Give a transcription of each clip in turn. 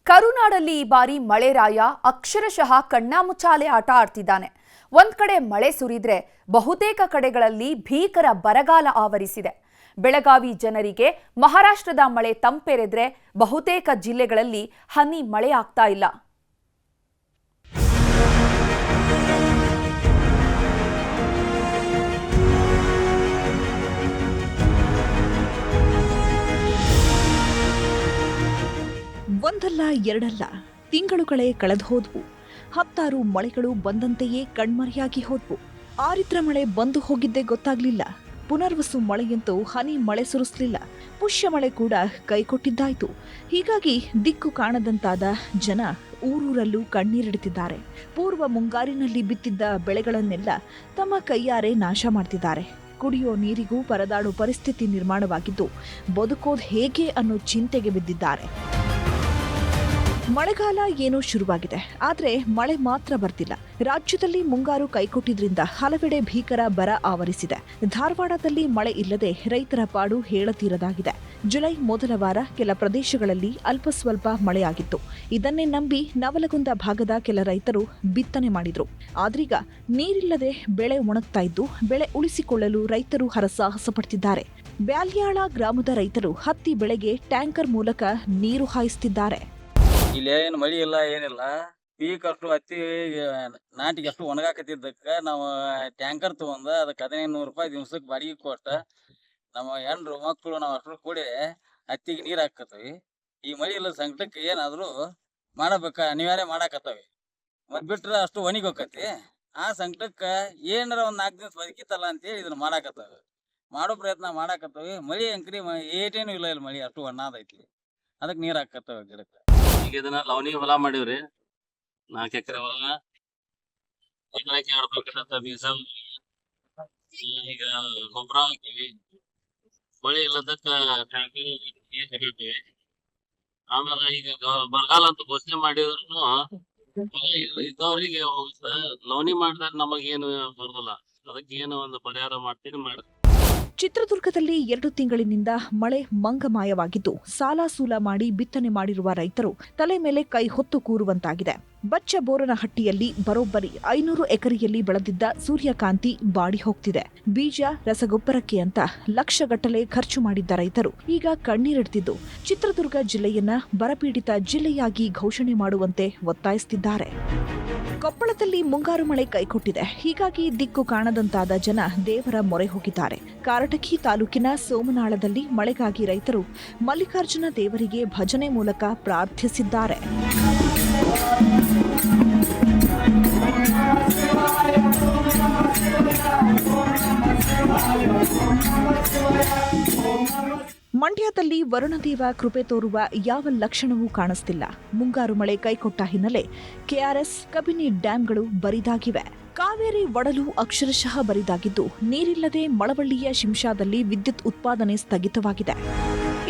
ಕರುನಾಡಲ್ಲಿ ಈ ಬಾರಿ ಮಳೆರಾಯ ಅಕ್ಷರಶಃ ಕಣ್ಣಾಮುಚ್ಚಾಲೆ ಆಟ ಆಡ್ತಿದ್ದಾನೆ. ಒಂದ್ ಕಡೆ ಮಳೆ ಸುರಿದ್ರೆ ಬಹುತೇಕ ಕಡೆಗಳಲ್ಲಿ ಭೀಕರ ಬರಗಾಲ ಆವರಿಸಿದೆ. ಬೆಳಗಾವಿ ಜನರಿಗೆ ಮಹಾರಾಷ್ಟ್ರದ ಮಳೆ ತಂಪೆರೆದ್ರೆ ಬಹುತೇಕ ಜಿಲ್ಲೆಗಳಲ್ಲಿ ಹನಿ ಮಳೆ ಆಗ್ತಾ ಇಲ್ಲ. ಒಂದಲ್ಲ ಎರಡಲ್ಲ ತಿಂಗಳುಗಳೇ ಕಳೆದು ಹೋದ್ವು. ಹತ್ತಾರು ಮಳೆಗಳು ಬಂದಂತೆಯೇ ಕಣ್ಮರೆಯಾಗಿ ಹೋದ್ವು. ಆರಿದ್ರ ಮಳೆ ಬಂದು ಹೋಗಿದ್ದೇ ಗೊತ್ತಾಗ್ಲಿಲ್ಲ. ಪುನರ್ವಸು ಮಳೆಯಂತೂ ಹನಿ ಮಳೆ ಸುರಿಸಲಿಲ್ಲ. ಪುಷ್ಯ ಮಳೆ ಕೂಡ ಕೈಕೊಟ್ಟಿದ್ದಾಯ್ತು. ಹೀಗಾಗಿ ದಿಕ್ಕು ಕಾಣದಂತಾದ ಜನ ಊರೂರಲ್ಲೂ ಕಣ್ಣೀರಿಡುತ್ತಿದ್ದಾರೆ. ಪೂರ್ವ ಮುಂಗಾರಿನಲ್ಲಿ ಬಿತ್ತಿದ್ದ ಬೆಳೆಗಳನ್ನೆಲ್ಲ ತಮ್ಮ ಕೈಯಾರೆ ನಾಶ ಮಾಡ್ತಿದ್ದಾರೆ. ಕುಡಿಯೋ ನೀರಿಗೂ ಪರದಾಡೋ ಪರಿಸ್ಥಿತಿ ನಿರ್ಮಾಣವಾಗಿದ್ದು ಬದುಕೋದು ಹೇಗೆ ಅನ್ನೋ ಚಿಂತೆಗೆ ಬಿದ್ದಿದ್ದಾರೆ. ಮಳೆಗಾಲ ಏನೋ ಶುರುವಾಗಿದೆ, ಆದ್ರೆ ಮಳೆ ಮಾತ್ರ ಬರ್ತಿಲ್ಲ. ರಾಜ್ಯದಲ್ಲಿ ಮುಂಗಾರು ಕೈಕೊಟ್ಟಿದ್ರಿಂದ ಹಲವೆಡೆ ಭೀಕರ ಬರ ಆವರಿಸಿದೆ. ಧಾರವಾಡದಲ್ಲಿ ಮಳೆ ಇಲ್ಲದೆ ರೈತರ ಪಾಡು ಹೇಳತೀರದಾಗಿದೆ. ಜುಲೈ ಮೊದಲ ವಾರ ಕೆಲ ಪ್ರದೇಶಗಳಲ್ಲಿ ಅಲ್ಪ ಸ್ವಲ್ಪ ಮಳೆಯಾಗಿತ್ತು. ಇದನ್ನೇ ನಂಬಿ ನವಲಗುಂದ ಭಾಗದ ಕೆಲ ರೈತರು ಬಿತ್ತನೆ ಮಾಡಿದ್ರು. ಆದ್ರೀಗ ನೀರಿಲ್ಲದೆ ಬೆಳೆ ಒಣಗ್ತಾ ಇದ್ದು ಬೆಳೆ ಉಳಿಸಿಕೊಳ್ಳಲು ರೈತರು ಹರಸಾಹಸ ಪಡ್ತಿದ್ದಾರೆ. ಬ್ಯಾಲ್ಯಾಳ ಗ್ರಾಮದ ರೈತರು ಹತ್ತಿ ಬೆಳೆಗೆ ಟ್ಯಾಂಕರ್ ಮೂಲಕ ನೀರು ಹಾಯಿಸುತ್ತಿದ್ದಾರೆ. ಇಲ್ಲಿ ಏನು ಮಳಿ ಇಲ್ಲ ಏನಿಲ್ಲ. ಪೀಕ್ ಅಷ್ಟು ಹತ್ತಿ ನಾಟಿಗೆ ಅಷ್ಟು ಒಣಗಾಕತ್ತಿದ್ದಕ್ಕೆ ನಾವು ಟ್ಯಾಂಕರ್ ತಗೊಂಡ ಅದಕ್ಕೆ 1500 ರೂಪಾಯಿ ದಿವ್ಸಕ್ಕೆ ಬಾಡಿಗೆ ಕೊಟ್ಟ ನಮ್ಮ ಹೆಣ್ರು ಮಕ್ಕಳು ನಾವು ಅಷ್ಟು ಕೂಡಿ ಹತ್ತಿಗೆ ನೀರು ಹಾಕತ್ತೀವಿ. ಈ ಮಳಿ ಇಲ್ಲ ಸಂಕಟಕ್ಕೆ ಏನಾದರೂ ಮಾಡಬೇಕ ಅನಿವಾರ್ಯ ಮಾಡಾಕತ್ತವಿ. ಮತ್ ಬಿಟ್ರೆ ಅಷ್ಟು ಒಣಗಿ ಹೋಗತಿ. ಆ ಸಂಕಟಕ್ಕೆ ಏನಾರ ಒಂದು 4 ದಿವಸ ಬದುಕಿತ್ತಲ್ಲ ಅಂತೇಳಿ ಇದನ್ನ ಮಾಡಾಕತ್ತವಿ. ಮಾಡೋ ಪ್ರಯತ್ನ ಮಾಡಾಕತ್ತವಿ. ಮಳಿ ಅಂಕ್ರಿ ಏಟೇನು ಇಲ್ಲ ಮಳಿ ಅಷ್ಟು ಒಣ್ಣಾದೈತಿ. ಅದಕ್ಕೆ ನೀರು ಹಾಕತ್ತವ ಗಿಡಕ್ಕೆ. ಈಗ ಇದನ್ನ ಲವಣಿ ಹೊಲ ಮಾಡಿವ್ರಿ. 4 ಎಕರೆ ಹೊಲ. ಎಕರೆಕ್ಕೆ 2 ರೂಪಾಯಿ ಬೀಜ. ಈಗ ಗೊಬ್ಬರ ಹಾಕಿವಿ. ಮಳೆ ಇಲ್ಲದಕ್ಕ ಹಾಕಿವಿ. ಆಮೇಲೆ ಈಗ ಬರಗಾಲ ಅಂತ ಘೋಷಣೆ ಮಾಡಿದ್ರು ಇದ್ದವ್ರಿಗೆ ಲವಣಿ ಮಾಡಿದ್ರೆ ನಮಗೇನು ಬರೋದಿಲ್ಲ. ಅದಕ್ಕೆ ಏನೋ ಒಂದು ಪರಿಹಾರ ಮಾಡ್ತೀನಿ ಮಾಡಿ. ಚಿತ್ರದುರ್ಗದಲ್ಲಿ 2 ತಿಂಗಳಿನಿಂದ ಮಳೆ ಮಂಗಮಾಯವಾಗಿದ್ದು ಸಾಲ ಸೂಲ ಮಾಡಿ ಬಿತ್ತನೆ ಮಾಡಿರುವ ರೈತರು ತಲೆ ಮೇಲೆ ಕೈ ಹೊತ್ತು ಕೂರುವಂತಾಗಿದೆ. ಬಚ್ಚಬೋರನಹಟ್ಟಿಯಲ್ಲಿ ಬರೋಬ್ಬರಿ 500 ಎಕರೆಯಲ್ಲಿ ಬೆಳೆದಿದ್ದ ಸೂರ್ಯಕಾಂತಿ ಬಾಡಿ ಹೋಗ್ತಿದೆ. ಬೀಜ ರಸಗೊಬ್ಬರಕ್ಕೆ ಅಂತ ಲಕ್ಷಗಟ್ಟಲೆ ಖರ್ಚು ಮಾಡಿದ್ದ ರೈತರು ಈಗ ಕಣ್ಣೀರಿಡ್ತಿದ್ದು ಚಿತ್ರದುರ್ಗ ಜಿಲ್ಲೆಯನ್ನ ಬರಪೀಡಿತ ಜಿಲ್ಲೆಯಾಗಿ ಘೋಷಣೆ ಮಾಡುವಂತೆ ಒತ್ತಾಯಿಸುತ್ತಿದ್ದಾರೆ. ಕೊಪ್ಪಳದಲ್ಲಿ ಮುಂಗಾರು ಮಳೆ ಕೈಕೊಟ್ಟಿದೆ. ಹೀಗಾಗಿ ದಿಕ್ಕು ಕಾಣದಂತಾದ ಜನ ದೇವರ ಮೊರೆ ಹೋಗಿದ್ದಾರೆ. ಕಾರಟಗಿ ತಾಲೂಕಿನ ಸೋಮನಾಳದಲ್ಲಿ ಮಳೆಗಾಗಿ ರೈತರು ಮಲ್ಲಿಕಾರ್ಜುನ ದೇವರಿಗೆ ಭಜನೆ ಮೂಲಕ ಪ್ರಾರ್ಥಿಸಿದ್ದಾರೆ. ಮಂಡ್ಯದಲ್ಲಿ ವರುಣದೇವ ಕೃಪೆ ತೋರುವ ಯಾವ ಲಕ್ಷಣವೂ ಕಾಣಿಸ್ತಿಲ್ಲ. ಮುಂಗಾರು ಮಳೆ ಕೈಕೊಟ್ಟ ಹಿನ್ನೆಲೆ ಕೆಆರ್ಎಸ್, ಕಬಿನಿ ಡ್ಯಾಂಗಳು ಬರಿದಾಗಿವೆ. ಕಾವೇರಿ ಒಡಲು ಅಕ್ಷರಶಃ ಬರಿದಾಗಿದ್ದು ನೀರಿಲ್ಲದೆ ಮಳವಳ್ಳಿಯ ಶಿಂಷಾದಲ್ಲಿ ವಿದ್ಯುತ್ ಉತ್ಪಾದನೆ ಸ್ಥಗಿತವಾಗಿದೆ.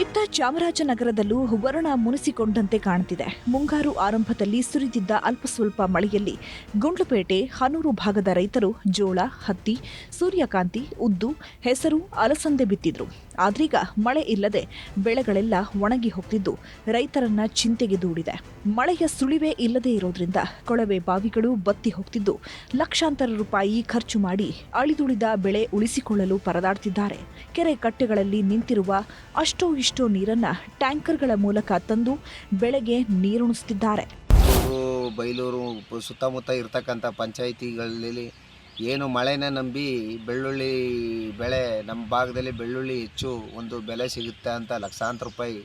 ಇತ್ತ ಚಾಮರಾಜನಗರದಲ್ಲೂ ವರುಣ ಮುನಿಸಿಕೊಂಡಂತೆ ಕಾಣುತ್ತಿದೆ. ಮುಂಗಾರು ಆರಂಭದಲ್ಲಿ ಸುರಿದಿದ್ದ ಅಲ್ಪ ಸ್ವಲ್ಪ ಮಳೆಯಲ್ಲಿ ಗುಂಡ್ಲುಪೇಟೆ, ಹನೂರು ಭಾಗದ ರೈತರು ಜೋಳ, ಹತ್ತಿ, ಸೂರ್ಯಕಾಂತಿ, ಉದ್ದು, ಹೆಸರು, ಅಲಸಂದೆ ಬಿತ್ತಿದ್ರು. ಆದ್ರೀಗ ಮಳೆ ಇಲ್ಲದೆ ಬೆಳೆಗಳೆಲ್ಲ ಒಣಗಿ ಹೋಗ್ತಿದ್ದು ರೈತರನ್ನ ಚಿಂತೆಗೆ ದೂಡಿದೆ. ಮಳೆಯ ಸುಳಿವೇ ಇಲ್ಲದೆ ಇರೋದ್ರಿಂದ ಕೊಳವೆ ಬಾವಿಗಳು ಬತ್ತಿ ಹೋಗ್ತಿದ್ದು ಲಕ್ಷಾಂತರ ರೂಪಾಯಿ ಖರ್ಚು ಮಾಡಿ ಅಳಿದುಳಿದ ಬೆಳೆ ಉಳಿಸಿಕೊಳ್ಳಲು ಪರದಾಡ್ತಿದ್ದಾರೆ. ಕೆರೆ ಕಟ್ಟೆಗಳಲ್ಲಿ ನಿಂತಿರುವ ಅಷ್ಟೋ ಇಷ್ಟೋ ನೀರನ್ನ ಟ್ಯಾಂಕರ್ಗಳ ಮೂಲಕ ತಂದು ಬೆಳೆಗೆ ನೀರುಣಿಸುತ್ತಿದ್ದಾರೆ. ಬೈಲೂರು ಸುತ್ತಮುತ್ತ ಇರ್ತಕ್ಕಂಥ ಪಂಚಾಯಿತಿಗಳಲ್ಲಿ ಏನು ಮಳೆನ ನಂಬಿ ಬೆಳ್ಳುಳ್ಳಿ ಬೆಳೆ, ನಮ್ಮ ಭಾಗದಲ್ಲಿ ಬೆಳ್ಳುಳ್ಳಿ ಹೆಚ್ಚು ಒಂದು ಬೆಲೆ ಸಿಗುತ್ತೆ ಅಂತ ಲಕ್ಷಾಂತರ ರೂಪಾಯಿ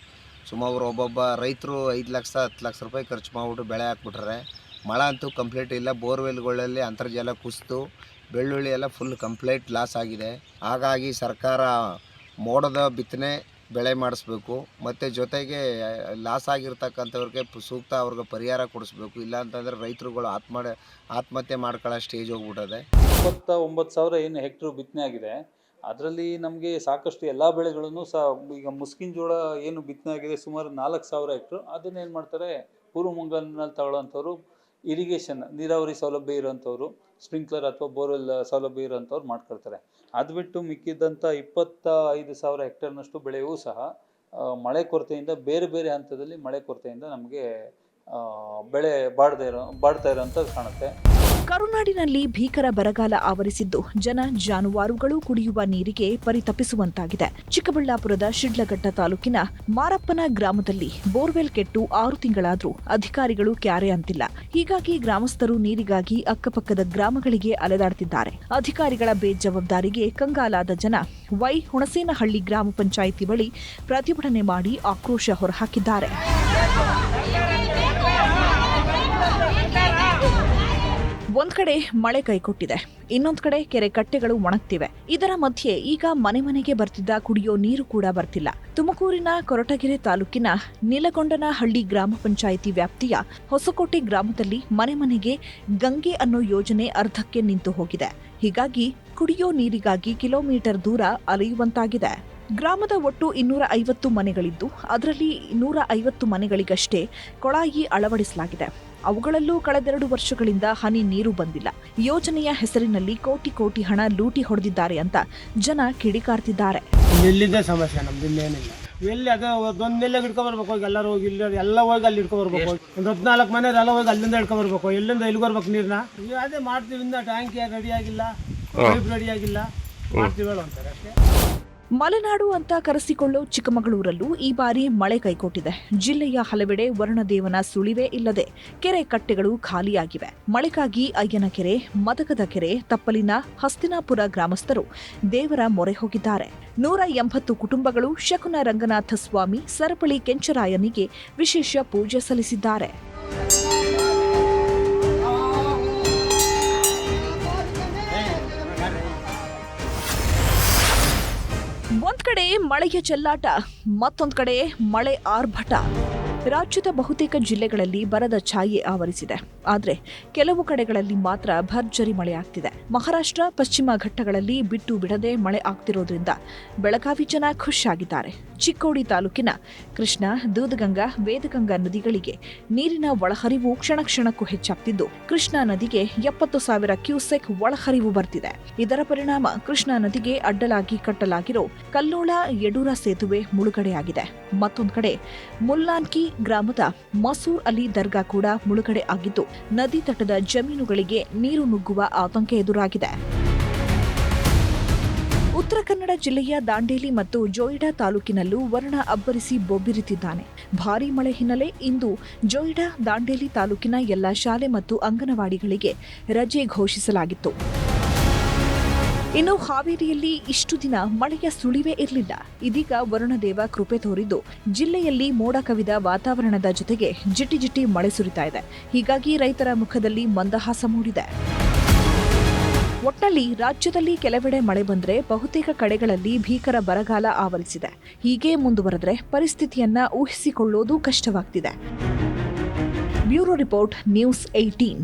ಸುಮಾರು ಒಬ್ಬೊಬ್ಬ ರೈತರು 5 ಲಕ್ಷ 10 ಲಕ್ಷ ರೂಪಾಯಿ ಖರ್ಚು ಮಾಡಿಬಿಟ್ಟು ಬೆಳೆ ಹಾಕ್ಬಿಟ್ರೆ ಮಳೆ ಅಂತೂ ಕಂಪ್ಲೀಟ್ ಇಲ್ಲ. ಬೋರ್ವೆಲ್ಗಳಲ್ಲಿ ಅಂತರ್ಜಲ ಕುಸಿದು ಬೆಳ್ಳುಳ್ಳಿ ಎಲ್ಲ ಫುಲ್ ಕಂಪ್ಲೀಟ್ ಲಾಸ್ ಆಗಿದೆ. ಹಾಗಾಗಿ ಸರ್ಕಾರ ಮೋಡದ ಬಿತ್ತನೆ ಬೆಳೆ ಮಾಡಿಸ್ಬೇಕು, ಮತ್ತು ಜೊತೆಗೆ ಲಾಸ್ ಆಗಿರ್ತಕ್ಕಂಥವ್ರಿಗೆ ಸೂಕ್ತ ಅವ್ರಿಗೆ ಪರಿಹಾರ ಕೊಡಿಸ್ಬೇಕು. ಇಲ್ಲ ಅಂತಂದರೆ ರೈತರುಗಳು ಆತ್ಮಹತ್ಯೆ ಮಾಡ್ಕೊಳ್ಳೋ ಸ್ಟೇಜ್ ಹೋಗ್ಬಿಟ್ಟದೆ. 29,000 ಏನು ಹೆಕ್ಟರ್ ಬಿತ್ತನೆ ಆಗಿದೆ. ಅದರಲ್ಲಿ ನಮಗೆ ಸಾಕಷ್ಟು ಎಲ್ಲ ಬೆಳೆಗಳನ್ನು ಈಗ ಮುಸ್ಕಿನ ಜೋಳ ಏನು ಬಿತ್ತನೆ ಆಗಿದೆ ಸುಮಾರು 4,000 ಹೆಕ್ಟರ್. ಅದನ್ನೇನು ಮಾಡ್ತಾರೆ, ಪೂರ್ವ ಮುಂಗಾರಿನಲ್ಲಿ ತಗೊಳ್ಳೋಂಥವ್ರು ಇರಿಗೇಷನ್ ನೀರಾವರಿ ಸೌಲಭ್ಯ ಇರೋಂಥವ್ರು, ಸ್ಪ್ರಿಂಕ್ಲರ್ ಅಥವಾ ಬೋರ್ವೆಲ್ ಸೌಲಭ್ಯ ಇರೋಂಥವ್ರು ಮಾಡ್ಕೊಳ್ತಾರೆ. ಅದು ಬಿಟ್ಟು ಮಿಕ್ಕಿದ್ದಂಥ 25,000 ಹೆಕ್ಟರ್ನಷ್ಟು ಬೆಳೆಯೂ ಸಹ ಮಳೆ ಕೊರತೆಯಿಂದ ಬೇರೆ ಬೇರೆ ಹಂತದಲ್ಲಿ ಮಳೆ ಕೊರತೆಯಿಂದ ನಮಗೆ ಬೆಳೆ ಬಾಡ್ತಾ ಇರೋಂಥದ್ದು ಕಾಣುತ್ತೆ. ಕರುನಾಡಿನಲ್ಲಿ ಭೀಕರ ಬರಗಾಲ ಆವರಿಸಿದ್ದು ಜನ ಜಾನುವಾರುಗಳು ಕುಡಿಯುವ ನೀರಿಗೆ ಪರಿತಪಿಸುವಂತಾಗಿದೆ. ಚಿಕ್ಕಬಳ್ಳಾಪುರದ ಶಿಡ್ಲಘಟ್ಟ ತಾಲೂಕಿನ ಮಾರಪ್ಪನ ಗ್ರಾಮದಲ್ಲಿ ಬೋರ್ವೆಲ್ ಕೆಟ್ಟು 6 ತಿಂಗಳಾದ್ರೂ ಅಧಿಕಾರಿಗಳು ಕ್ಯಾರೆ ಅಂತಿಲ್ಲ. ಹೀಗಾಗಿ ಗ್ರಾಮಸ್ಥರು ನೀರಿಗಾಗಿ ಅಕ್ಕಪಕ್ಕದ ಗ್ರಾಮಗಳಿಗೆ ಅಲೆದಾಡ್ತಿದ್ದಾರೆ. ಅಧಿಕಾರಿಗಳ ಬೇಜವಾಬ್ದಾರಿಗೆ ಕಂಗಾಲಾದ ಜನ ಹುಣಸೇನಹಳ್ಳಿ ಗ್ರಾಮ ಪಂಚಾಯಿತಿ ಬಳಿ ಪ್ರತಿಭಟನೆ ಮಾಡಿ ಆಕ್ರೋಶ ಹೊರಹಾಕಿದ್ದಾರೆ. ಒಂದ್ ಕಡೆ ಮಳೆ ಕೈಕೊಟ್ಟಿದೆ, ಇನ್ನೊಂದ್ ಕಡೆ ಕೆರೆ ಕಟ್ಟೆಗಳು ಒಣಗ್ತಿವೆ. ಇದರ ಮಧ್ಯೆ ಈಗ ಮನೆ ಮನೆಗೆ ಬರ್ತಿದ್ದ ಕುಡಿಯೋ ನೀರು ಕೂಡ ಬರ್ತಿಲ್ಲ. ತುಮಕೂರಿನ ಕೊರಟಗೆರೆ ತಾಲೂಕಿನ ನೀಲಗೊಂಡನಹಳ್ಳಿ ಗ್ರಾಮ ಪಂಚಾಯಿತಿ ವ್ಯಾಪ್ತಿಯ ಹೊಸಕೋಟೆ ಗ್ರಾಮದಲ್ಲಿ ಮನೆ ಮನೆಗೆ ಗಂಗೆ ಅನ್ನೋ ಯೋಜನೆ ಅರ್ಧಕ್ಕೆ ನಿಂತು ಹೋಗಿದೆ. ಹೀಗಾಗಿ ಕುಡಿಯೋ ನೀರಿಗಾಗಿ ಕಿಲೋಮೀಟರ್ ದೂರ ಅಲೆಯುವಂತಾಗಿದೆ. ಗ್ರಾಮದ ಒಟ್ಟು 250 ಮನೆಗಳಿದ್ದು ಅದರಲ್ಲಿ 150 ಮನೆಗಳಿಗಷ್ಟೇ ಕೊಳಾಯಿ ಅಳವಡಿಸಲಾಗಿದೆ. ಅವುಗಳಲ್ಲೂ ಕಳೆದೆರಡು ವರ್ಷಗಳಿಂದ ಹನಿ ನೀರು ಬಂದಿಲ್ಲ. ಯೋಜನೆಯ ಹೆಸರಿನಲ್ಲಿ ಕೋಟಿ ಹಣ ಲೂಟಿ ಹೊಡೆದಿದ್ದಾರೆ ಅಂತ ಜನ ಕಿಡಿಕಾರ್ತಿದ್ದಾರೆ. ಎಲ್ಲಿಂದ ಸಮಸ್ಯೆ ನಮ್ದು ಇನ್ನೇನಿಲ್ಲ. ಎಲ್ಲಿ ಅದು ಒಂದೆಲ್ಲ ಹಿಡ್ಕೊಬರ್ಬೇಕು, ಎಲ್ಲರೂ ಹೋಗಿ ಇಲ್ಲಿ ಎಲ್ಲ ಹೋಗಿ ಅಲ್ಲಿ ಹಿಡ್ಕೊಬರ್ಬೇಕು. ಒಂದು 14 ಮನೆ ಎಲ್ಲ ಹೋಗಿ ಅಲ್ಲಿಂದ ಹಿಡ್ಕೊಬರ್ಬೇಕು. ಎಲ್ಲಿಂದ ಎಲ್ಲಿಗೆ ಬರ್ಬೇಕು ನೀರನ್ನ? ಅದೇ ಮಾಡ್ತೀವಿ, ಇನ್ನ ಟ್ಯಾಂಕಿ ರೆಡಿ ಆಗಿಲ್ಲ, ಪೈಪ್ ರೆಡಿ ಆಗಿಲ್ಲ, ಮಾಡ್ತೀವಿ ಅಂತಾರೆ ಅಷ್ಟೇ. ಮಲೆನಾಡು ಅಂತ ಕರೆಸಿಕೊಳ್ಳೋ ಚಿಕ್ಕಮಗಳೂರಲ್ಲೂ ಈ ಬಾರಿ ಮಳೆ ಕೈಕೊಟ್ಟಿದೆ. ಜಿಲ್ಲೆಯ ಹಲವೆಡೆ ವರುಣದೇವನ ಸುಳಿವೇ ಇಲ್ಲದೆ ಕೆರೆ ಕಟ್ಟೆಗಳು ಖಾಲಿಯಾಗಿವೆ. ಮಳೆಗಾಗಿ ಅಯ್ಯನಕೆರೆ, ಮದಕದ ಕೆರೆ, ತಪ್ಪಲಿನ ಹಸ್ತಿನಾಪುರ ಗ್ರಾಮಸ್ಥರು ದೇವರ ಮೊರೆ ಹೋಗಿದ್ದಾರೆ. 180 ಕುಟುಂಬಗಳು ಶಕುನ ರಂಗನಾಥ ಸ್ವಾಮಿ, ಸರಪಳಿ ಕೆಂಚರಾಯನಿಗೆ ವಿಶೇಷ ಪೂಜೆ ಸಲ್ಲಿಸಿದ್ದಾರೆ. ಒಂದ್ ಕಡೆ ಮಳೆಯ ಚೆಲ್ಲಾಟ, ಮತ್ತೊಂದ್ ಕಡೆ ಮಳೆ ಆರ್ಭಟ. ರಾಜ್ಯದ ಬಹುತೇಕ ಜಿಲ್ಲೆಗಳಲ್ಲಿ ಬರದ ಛಾಯೆ ಆವರಿಸಿದೆ. ಆದರೆ ಕೆಲವು ಕಡೆಗಳಲ್ಲಿ ಮಾತ್ರ ಭರ್ಜರಿ ಮಳೆಯಾಗ್ತಿದೆ. ಮಹಾರಾಷ್ಟ್ರ ಪಶ್ಚಿಮ ಘಟ್ಟಗಳಲ್ಲಿ ಬಿಟ್ಟು ಬಿಡದೆ ಮಳೆ ಆಗ್ತಿರೋದ್ರಿಂದ ಬೆಳಗಾವಿ ಜನ ಖುಷಿಯಾಗಿದ್ದಾರೆ. ಚಿಕ್ಕೋಡಿ ತಾಲೂಕಿನ ಕೃಷ್ಣಾ, ದೂದಗಂಗಾ, ವೇದಗಂಗಾ ನದಿಗಳಿಗೆ ನೀರಿನ ಒಳಹರಿವು ಕ್ಷಣಕ್ಕೂ ಹೆಚ್ಚಾಗ್ತಿದ್ದು ಕೃಷ್ಣಾ ನದಿಗೆ 70,000 ಕ್ಯೂಸೆಕ್ ಒಳಹರಿವು ಬರ್ತಿದೆ. ಇದರ ಪರಿಣಾಮ ಕೃಷ್ಣಾ ನದಿಗೆ ಅಡ್ಡಲಾಗಿ ಕಟ್ಟಲಾಗಿರೋ ಕಲ್ಲೋಳ ಯಡೂರ ಸೇತುವೆ ಮುಳುಗಡೆಯಾಗಿದೆ. ಮತ್ತೊಂದು ಕಡೆ ಮುಲ್ಲಾನ್ಕಿ ಗ್ರಾಮದ ಮಸೂರ್ ಅಲಿ ದರ್ಗಾ ಕೂಡ ಮುಳುಗಡೆ ಆಗಿದ್ದು ನದಿ ತಟದ ಜಮೀನುಗಳಿಗೆ ನೀರು ನುಗ್ಗುವ ಆತಂಕ ಎದುರಾಗಿದೆ. ಉತ್ತರ ಕನ್ನಡ ಜಿಲ್ಲೆಯ ದಾಂಡೇಲಿ ಮತ್ತು ಜೋಯಿಡಾ ತಾಲೂಕಿನಲ್ಲೂ ವರುಣ ಅಬ್ಬರಿಸಿ ಬೊಬ್ಬಿರಿತಿದ್ದಾನೆ. ಭಾರೀ ಮಳೆ ಹಿನ್ನೆಲೆ ಇಂದು ಜೋಯಿಡಾ, ದಾಂಡೇಲಿ ತಾಲೂಕಿನ ಎಲ್ಲಾ ಶಾಲೆ ಮತ್ತು ಅಂಗನವಾಡಿಗಳಿಗೆ ರಜೆ ಘೋಷಿಸಲಾಗಿತ್ತು. ಇನ್ನು ಹಾವೇರಿಯಲ್ಲಿ ಇಷ್ಟು ದಿನ ಮಳೆಯ ಸುಳಿವೇ ಇರಲಿಲ್ಲ. ಇದೀಗ ವರುಣದೇವ ಕೃಪೆ ತೋರಿದ್ದು ಜಿಲ್ಲೆಯಲ್ಲಿ ಮೋಡ ಕವಿದ ವಾತಾವರಣದ ಜೊತೆಗೆ ಜಿಟಿ ಮಳೆ ಸುರಿತಾ ಇದೆ. ಹೀಗಾಗಿ ರೈತರ ಮುಖದಲ್ಲಿ ಮಂದಹಾಸ ಮೂಡಿದೆ. ಒಟ್ನಲ್ಲಿ ರಾಜ್ಯದಲ್ಲಿ ಕೆಲವೆಡೆ ಮಳೆ ಬಂದ್ರೆ ಬಹುತೇಕ ಕಡೆಗಳಲ್ಲಿ ಭೀಕರ ಬರಗಾಲ ಆವರಿಸಿದೆ. ಹೀಗೆ ಮುಂದುವರೆದ್ರೆ ಪರಿಸ್ಥಿತಿಯನ್ನ ಊಹಿಸಿಕೊಳ್ಳೋದು ಕಷ್ಟವಾಗ್ತಿದೆ. Bureau report, news 18.